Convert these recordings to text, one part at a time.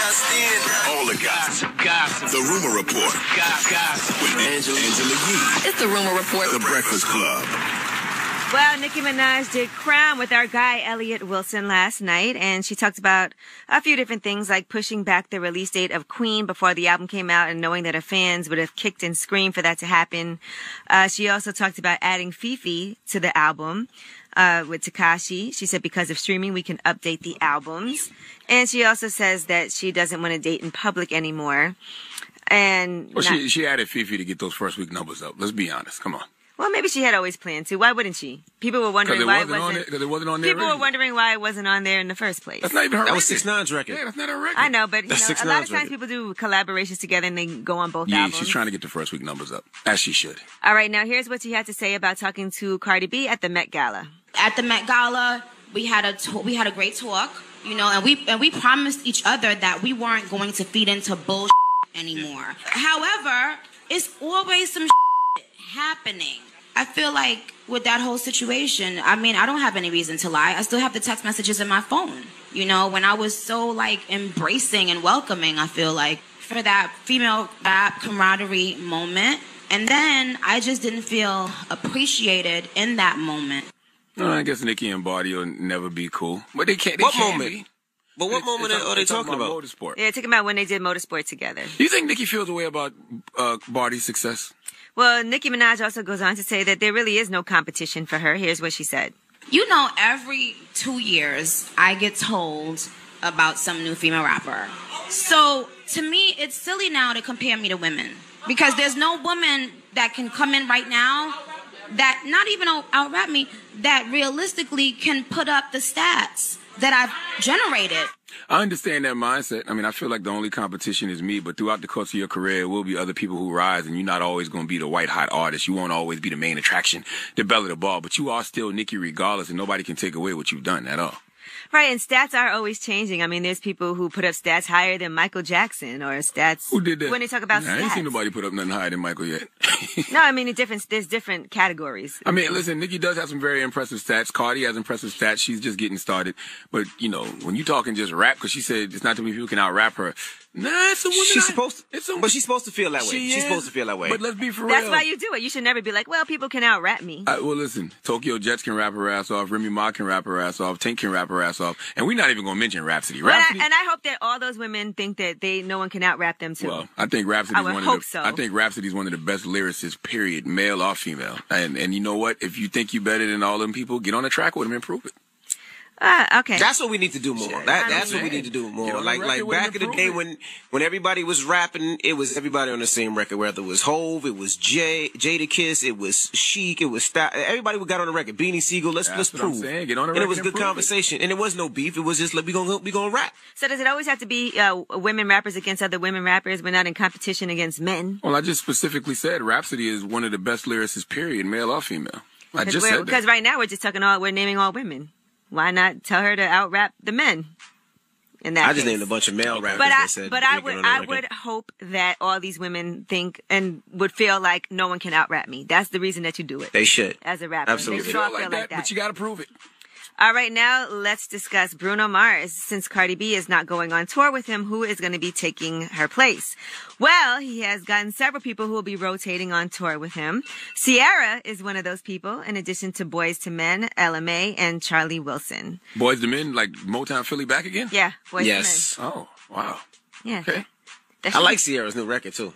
All the gossip. The Rumor Report. Gossip. With Angela Yee. It's the Rumor Report. The Breakfast Club. Well, Nicki Minaj did Crown with our guy Elliott Wilson last night, and she talked about a few different things like pushing back the release date of Queen before the album came out and knowing that her fans would have kicked and screamed for that to happen. She also talked about adding Fifi to the album with Tekashi. She said because of streaming, we can update the albums. And she also says that she doesn't want to date in public anymore. And well, she added Fifi to get those first week numbers up. Let's be honest. Come on. Well, maybe she had always planned to. Why wouldn't she? People were wondering why it wasn't on there. People were wondering why it wasn't on there in the first place. That's not even her record. That was 6ix9ine's record. Yeah, that's not her record. I know, but you know, a lot of times record. people do collaborations together and they go on both yeah, albums. She's trying to get the first week numbers up, as she should. All right, now here's what she had to say about talking to Cardi B at the Met Gala. At the Met Gala, we had a great talk, you know, and we promised each other that we weren't going to feed into bullshit anymore. However, it's always some happening. I feel like with that whole situation, I mean, I don't have any reason to lie. I still have the text messages in my phone. You know, when I was so, like, embracing and welcoming, I feel like, for that female rap camaraderie moment. And then I just didn't feel appreciated in that moment. No, I guess Nicki and Cardi will never be cool. But they can't. What moment? But what moment are they talking about? Motorsport. Yeah, talking about when they did Motorsport together. Do you think Nicki feels the way about Cardi's success? Well, Nicki Minaj also goes on to say that there really is no competition for her. Here's what she said. You know, every 2 years, I get told about some new female rapper. So, to me, it's silly now to compare me to women. Because there's no woman that can come in right now that, not even out-rap me, that realistically can put up the stats that I've generated. I understand that mindset. I mean, I feel like the only competition is me, but throughout the course of your career, there will be other people who rise, and you're not always going to be the white-hot artist. You won't always be the main attraction, the belle of the ball, but you are still Nicki regardless, and nobody can take away what you've done at all. Right, and stats are always changing. I mean, there's people who put up stats higher than Michael Jackson or stats. Who did that? When they talk about stats. I ain't seen nobody put up nothing higher than Michael yet. No, I mean, there's different categories. I mean, listen, Nicki does have some very impressive stats. Cardi has impressive stats. She's just getting started. But, you know, when you're talking just rap, because she said it's not too many people can out-rap her. Nah, it's a woman. She's supposed to, but she's supposed to feel that way. She's supposed to feel that way. But let's be for real. That's why you do it. You should never be like, well, people can out-rap me. Well, listen, Tokyo Jets can rap her ass off. Remy Ma can rap her ass off. Tank can rap her ass off. And we're not even going to mention Rhapsody. And I hope that all those women think that no one can out-rap them, too. Well, I think Rhapsody's one of the best lyricists, period, male or female. And you know what? If you think you better than all them people, get on the track with them and prove it. Okay. That's what we need to do more. That's what we need to do more. Like back in the day when everybody was rapping, it was everybody on the same record. Whether it was Hove, it was Jadakiss, it was Chic, it was Style. Everybody got on the record. Beanie Siegel. Let's prove. Get on the record. And it was good conversation. And it was no beef. It was just like we gonna rap. So does it always have to be women rappers against other women rappers? We're not in competition against men. Well, I just specifically said Rhapsody is one of the best lyricists, period, male or female. I just said that. Because right now we're naming all women. Why not tell her to out-rap the men? In that I just named a bunch of male rappers. But I would hope that all these women think and would feel like no one can out-rap me. That's the reason that you do it. They should. As a rapper. Absolutely. They should all feel like that. But you got to prove it. All right, now let's discuss Bruno Mars. Since Cardi B is not going on tour with him, who is going to be taking her place? Well, he has gotten several people who will be rotating on tour with him. Ciara is one of those people, in addition to Boyz II Men, LMA, and Charlie Wilson. Boyz II Men, like Motown Philly back again? Yeah, Boyz II Men. Oh, wow. Yeah. Okay. I like Ciara's new record, too.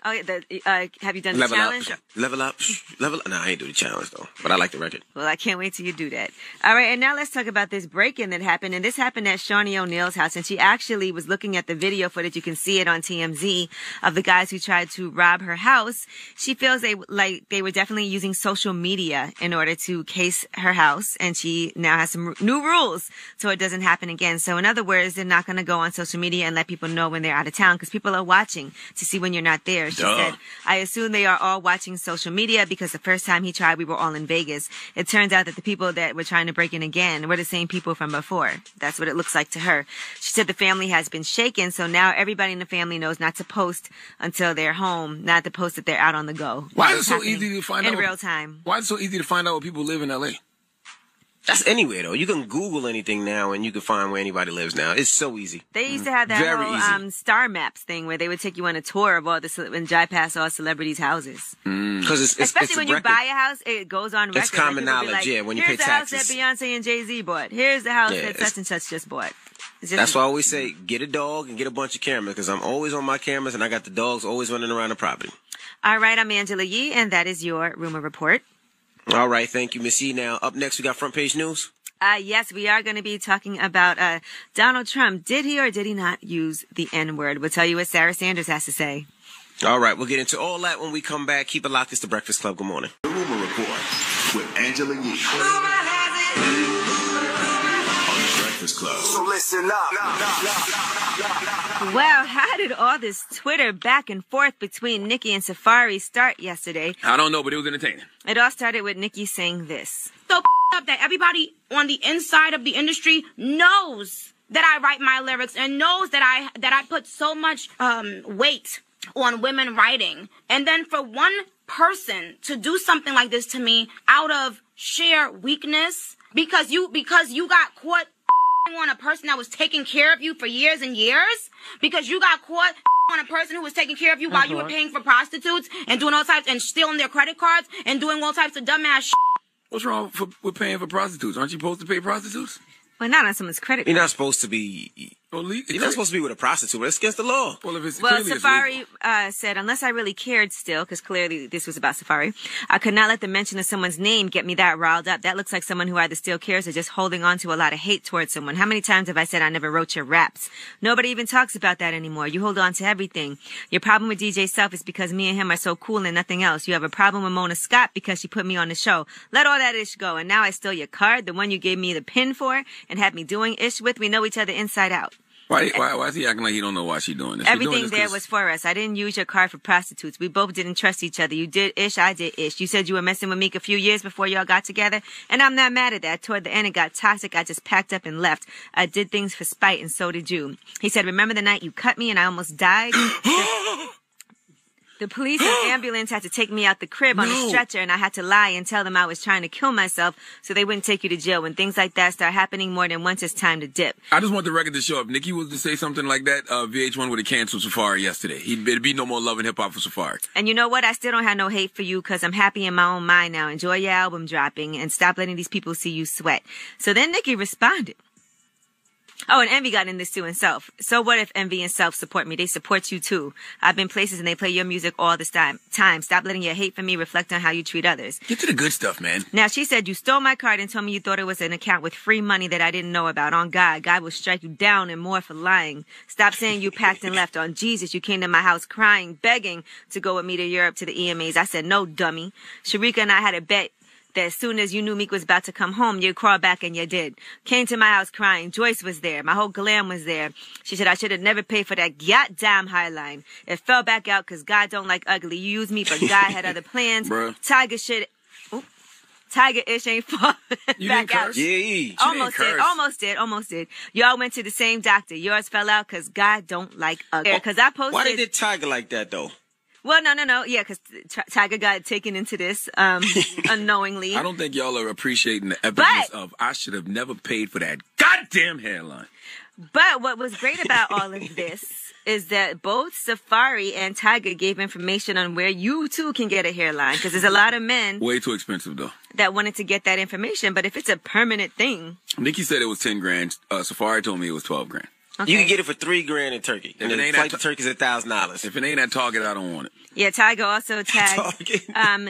Oh, yeah, have you done the challenge? Level up. No, I ain't do the challenge, though. But I like the record. Well, I can't wait till you do that. All right, and now let's talk about this break-in that happened. And this happened at Shawnee O'Neal's house. And she actually was looking at the video footage. You can see it on TMZ of the guys who tried to rob her house. She feels they were definitely using social media in order to case her house. And she now has some new rules so it doesn't happen again. So in other words, they're not going to go on social media and let people know when they're out of town because people are watching to see when you're not there. She said, I assume they are all watching social media because the first time he tried, we were all in Vegas. It turns out that the people that were trying to break in again were the same people from before. That's what it looks like to her. She said the family has been shaken, so now everybody in the family knows not to post until they're home, not to post that they're out on the go. Why is it so easy to find out? In real time. Why is it so easy to find out where people live in L.A.? That's anywhere, though. You can Google anything now, and you can find where anybody lives now. It's so easy. They used to have that whole star maps thing where they would take you on a tour of all the and drive past all celebrities' houses. Because especially when you buy a house, it goes on record. It's common knowledge, like, yeah. When you pay taxes, here's the house that Beyonce and Jay-Z bought. Here's the house that such and such just bought. That's why I always say, get a dog and get a bunch of cameras, because I'm always on my cameras, and I got the dogs always running around the property. All right, I'm Angela Yee, and that is your rumor report. All right, thank you, Miss Yee. Now, up next, we got front page news. Yes, we are going to be talking about Donald Trump. Did he or did he not use the N-word? We'll tell you what Sarah Sanders has to say. All right, we'll get into all that when we come back. Keep it locked. It's the Breakfast Club. Good morning. The Rumor Report with Angela Yee. Club. So listen up. Well, how did all this Twitter back and forth between Nicki and Safari start yesterday? I don't know, but it was entertaining. It all started with Nicki saying this. So up that everybody on the inside of the industry knows that I write my lyrics and knows that I put so much weight on women writing. And then for one person to do something like this to me out of sheer weakness because you got caught on a person that was taking care of you for years and years, because you got caught on a person who was taking care of you while you were paying for prostitutes and doing all types and stealing their credit cards and doing all types of dumbass shit. What's wrong with paying for prostitutes? Aren't you supposed to pay prostitutes? Well, not on someone's credit card. You're not supposed to be. You're not supposed to be with a prostitute. It's against the law. Well, Safari said, unless I really cared still, because clearly this was about Safari, I could not let the mention of someone's name get me that riled up. That looks like someone who either still cares or just holding on to a lot of hate towards someone. How many times have I said I never wrote your raps? Nobody even talks about that anymore. You hold on to everything. Your problem with DJ Self is because me and him are so cool and nothing else. You have a problem with Mona Scott because she put me on the show. Let all that ish go. And now I steal your card, the one you gave me the pin for and had me doing ish with. We know each other inside out. Why is he acting like he don't know why she's doing this? Everything there was for us. I didn't use your card for prostitutes. We both didn't trust each other. You did ish, I did ish. You said you were messing with Meek a few years before y'all got together, and I'm not mad at that. Toward the end, it got toxic. I just packed up and left. I did things for spite, and so did you. He said, remember the night you cut me and I almost died? The police and ambulance had to take me out the crib on a stretcher, and I had to lie and tell them I was trying to kill myself so they wouldn't take you to jail. When things like that start happening more than once, it's time to dip. I just want the record to show up. Nicki was to say something like that. VH1 would have canceled Safari yesterday. There'd be no more Love and Hip Hop for Safari. And you know what? I still don't have no hate for you because I'm happy in my own mind now. Enjoy your album dropping and stop letting these people see you sweat. So then Nicki responded. Oh, and Envy got in this too, and Self. So what if Envy and Self support me? They support you too. I've been places and they play your music all this time. Stop letting your hate for me reflect on how you treat others. Get to the good stuff, man. Now, she said you stole my card and told me you thought it was an account with free money that I didn't know about. On God, God will strike you down and more for lying. Stop saying you packed and left. On Jesus, you came to my house crying, begging to go with me to Europe to the EMAs. I said, no, dummy. Sharika and I had a bet that as soon as you knew Meek was about to come home, you'd crawl back, and you did. Came to my house crying. Joyce was there. My whole glam was there. She said I should have never paid for that goddamn Highline. It fell back out because God don't like ugly. You used me, but God had other plans. Bruh. Tiger-ish ain't falling back out. Yeah. Almost did. Y'all went to the same doctor. Yours fell out because God don't like ugly. Because I posted. Why they did Tiger like that, though? Well, no. Yeah, because Tiger got taken into this unknowingly. I don't think y'all are appreciating the epicness of I should have never paid for that goddamn hairline. But what was great about all of this is that both Safari and Tiger gave information on where you, too, can get a hairline. Because there's a lot of men. Way too expensive, though. That wanted to get that information. But if it's a permanent thing. Nicki said it was 10 grand. Safari told me it was 12 grand. Okay. You can get it for $3 grand in Turkey. And the flight to Turkey is $1,000. If it ain't at Target, I don't want it. Yeah, Tiger also tagged.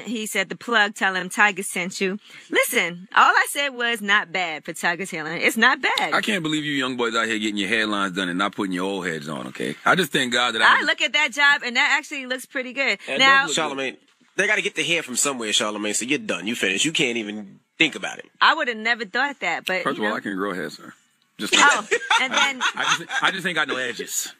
He said the plug, tell him Tiger sent you. Listen, all I said was not bad for Tiger's hairline. It's not bad. I can't believe you young boys out here getting your hairlines done and not putting your old heads on, okay? I just thank God that I look at that job and that actually looks pretty good. Now, Charlamagne, they got to get the hair from somewhere, Charlamagne, so you're done. You finished. You can't even think about it. I would have never thought that, but first of all, I can grow hair, sir. And then I just ain't got no edges.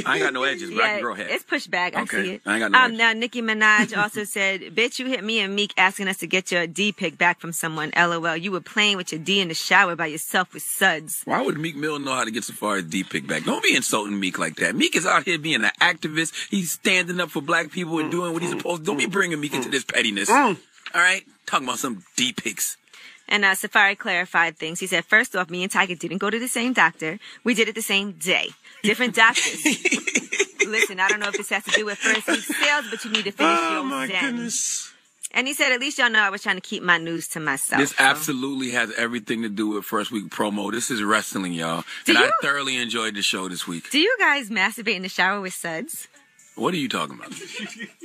I ain't got no edges, but I can grow hair. It's pushed back. I see it. I ain't got no edges. Now, Nicki Minaj also said, bitch, you hit me and Meek asking us to get your D pic back from someone. LOL. You were playing with your D in the shower by yourself with suds. Why would Meek Mill know how to get Safari's D pic back? Don't be insulting Meek like that. Meek is out here being an activist. He's standing up for black people and doing what he's supposed to. Don't be bringing Meek into this pettiness. All right? Talking about some D pics. And Safari clarified things. He said, first off, me and Tiger didn't go to the same doctor. We did it the same day. Different doctors. Listen, I don't know if this has to do with first week sales, but you need to finish your my Zen. goodness. And he said, at least y'all know I was trying to keep my news to myself. This absolutely has everything to do with first week promo. This is wrestling, y'all. I thoroughly enjoyed the show this week. Do you guys masturbate in the shower with suds? What are you talking about?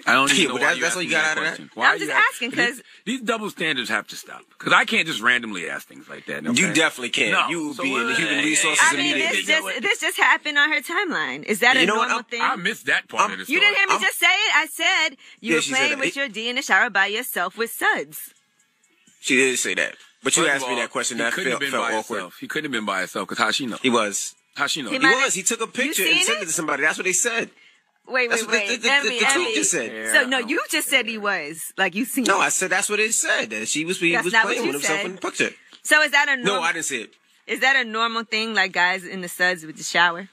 I don't even know why that's what you got out of that? Why I'm just asking because these double standards have to stop. Because I can't just randomly ask things like that. You definitely can't. No. You will be in the human resources immediately. This just happened on her timeline. Is that a normal thing? I missed that part of the story. You didn't hear me just say it? I said you were playing with your D in the shower by yourself with suds. She did say that. But you asked me that question. That felt awkward. He couldn't have been by himself because how she know? He was. How she know? He was. He took a picture and sent it to somebody. That's what they said. Wait. The tweet just said. So, no, you just said he was. Like, you seen No, it. I said that's what it said. That he was playing with himself in the picture. So, is that a normal... No, I didn't say it. Is that a normal thing, like guys in the suds with the shower?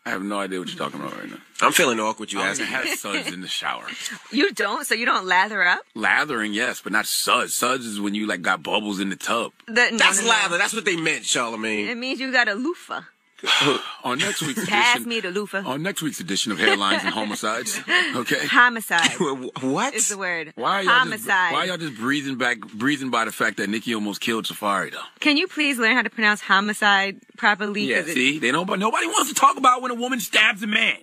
I have no idea what you're talking about right now. I'm feeling awkward you I asking. don't have suds in the shower. You don't? So you don't lather up? Lathering, yes, but not suds. Suds is when you like got bubbles in the tub. That's lather. That's what they meant, Charlamagne. It means you got a loofah. On next week's edition, Pass me the loofah. On next week's edition of Hairlines and Homicides, okay? Homicide. What is the word? Why y'all just breathing by the fact that Nicki almost killed Safari though? Can you please learn how to pronounce homicide properly? Yeah, see, nobody wants to talk about when a woman stabs a man.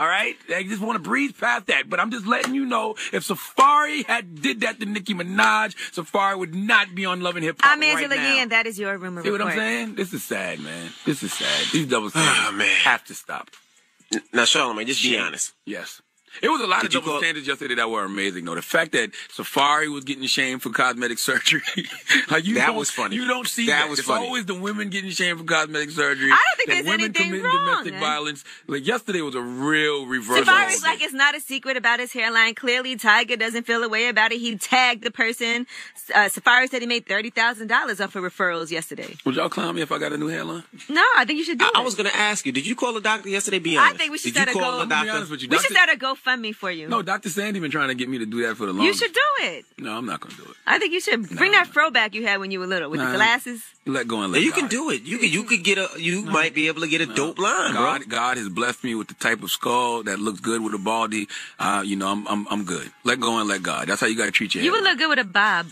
All right, they just want to breeze past that. But I'm just letting you know, if Safari did that to Nicki Minaj, Safari would not be on Love and Hip Hop I'm Angela Yee, and that is your rumor report. See what I'm saying? This is sad, man. This is sad. These double standards have to stop. Now, Charlamagne, just be honest. Yes. It was a lot of double standards yesterday that were amazing, though. The fact that Safari was getting shamed for cosmetic surgery. That was funny. You don't see that. It's funny. Always the women getting shamed for cosmetic surgery. I don't think there's women anything committing wrong. Domestic violence. Like, yesterday was a real reversal. Safari's like, it's not a secret about his hairline. Clearly, Tiger doesn't feel a way about it. He tagged the person. Safari said he made $30,000 off of referrals yesterday. Would y'all clown me if I got a new hairline? No, I think you should do it. I was going to ask you, did you call the doctor yesterday? Be honest. I think we should start a GoFundMe for you. No, Dr. Sandy been trying to get me to do that for the longest. You should do it. No, I'm not going to do it. I think you should bring that fro back you had when you were little with the glasses. Let go and let You God. can do it. You could get you might be able to get a dope line, bro. God has blessed me with the type of skull that looks good with a baldy. I'm good. Let go and let God. That's how you got to treat your hair. You would look good with a bob.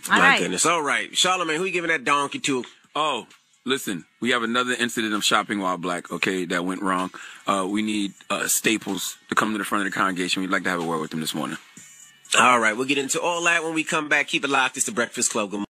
My goodness. All right. Charlamagne, who you giving that donkey to? Oh, listen, we have another incident of shopping while black, okay, that went wrong. We need Staples to come to the front of the congregation. We'd like to have a word with them this morning. All right. We'll get into all that when we come back. Keep it locked. It's the Breakfast Club. Good morning.